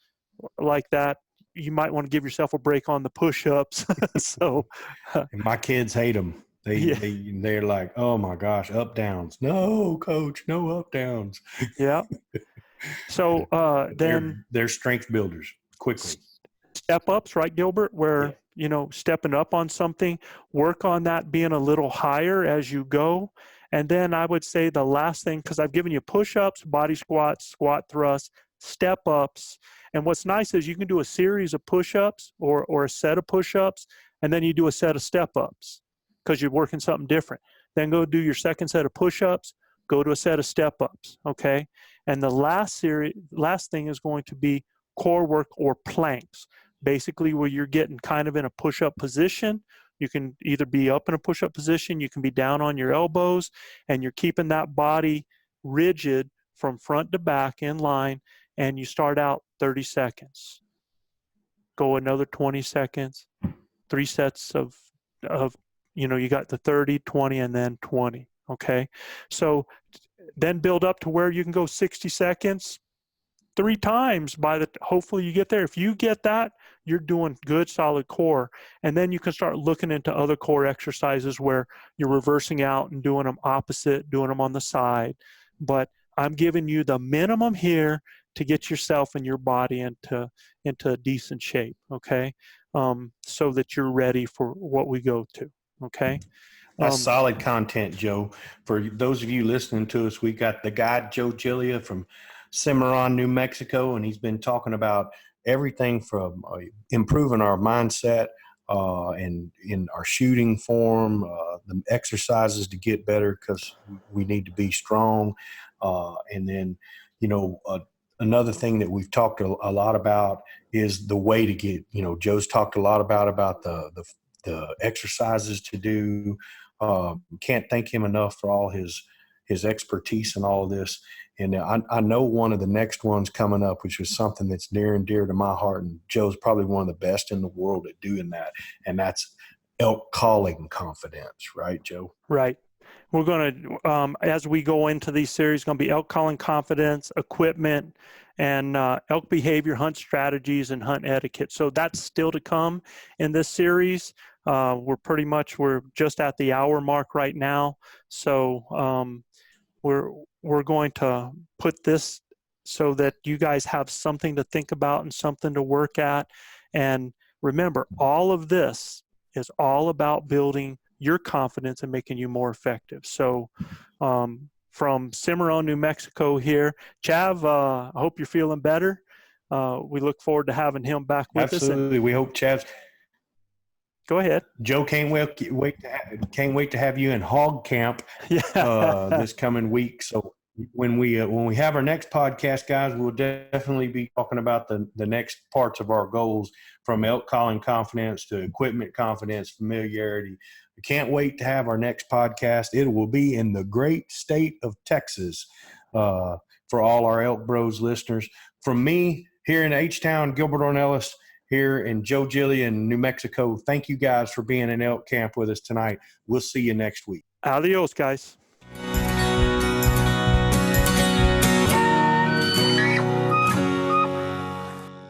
like that, you might want to give yourself a break on the push-ups. So, And my kids hate them. yeah, They're like, oh my gosh, up downs. No, coach, no up downs. yeah. So then They're strength builders quickly. step ups, right, Gilbert, Yeah. where, stepping up on something, work on that being a little higher as you go. And then I would say the last thing, because I've given you push-ups, body squats, squat thrusts, step ups. And what's nice is you can do a series of push-ups or a set of push-ups, and then you do a set of step ups because you're working something different. Then go do your second set of push-ups, go to a set of step ups. Okay. And the last thing is going to be core work or planks, basically where you're getting kind of in a push-up position. You can either be up in a push-up position, you can be down on your elbows, and you're keeping that body rigid from front to back in line, and you start out 30 seconds. Go another 20 seconds, 3 sets of you got the 30, 20, and then 20, okay? So then build up to where you can go 60 seconds, 3 times hopefully you get there. If you get that, you're doing good solid core. And then you can start looking into other core exercises where you're reversing out and doing them opposite, doing them on the side. But I'm giving you the minimum here to get yourself and your body into a decent shape, okay? So that you're ready for what we go to, okay? That's solid content, Joe. For those of you listening to us, we got the guy, Joe Gillia from Cimarron, New Mexico, and he's been talking about everything from improving our mindset and in our shooting form, the exercises to get better because we need to be strong. And then, another thing that we've talked a lot about is the way to get, Joe's talked a lot about the exercises to do. Can't thank him enough for all his expertise in all of this. And I know one of the next ones coming up, which is something that's near and dear to my heart. And Joe's probably one of the best in the world at doing that. And that's Elk Calling Confidence, right, Joe? Right. We're going to, as we go into these series, going to be Elk Calling Confidence, equipment, and elk behavior, hunt strategies, and hunt etiquette. So that's still to come in this series. We're just at the hour mark right now. So we're going to put this so that you guys have something to think about and something to work at. And remember, all of this is all about building your confidence and making you more effective. So from Cimarron, New Mexico here, Chav, I hope you're feeling better. We look forward to having him back with us. Absolutely. We hope Chav's. Go ahead. Joe, can't wait to have you in hog camp this coming week. So when we have our next podcast, guys, we'll definitely be talking about the next parts of our goals, from elk calling confidence to equipment confidence, familiarity. We can't wait to have our next podcast. It will be in the great state of Texas for all our ElkBros listeners. From me here in H-Town, Gilbert Ornelas, here in Joe Gillia in New Mexico. Thank you guys for being in elk camp with us tonight. We'll see you next week. Adios, guys.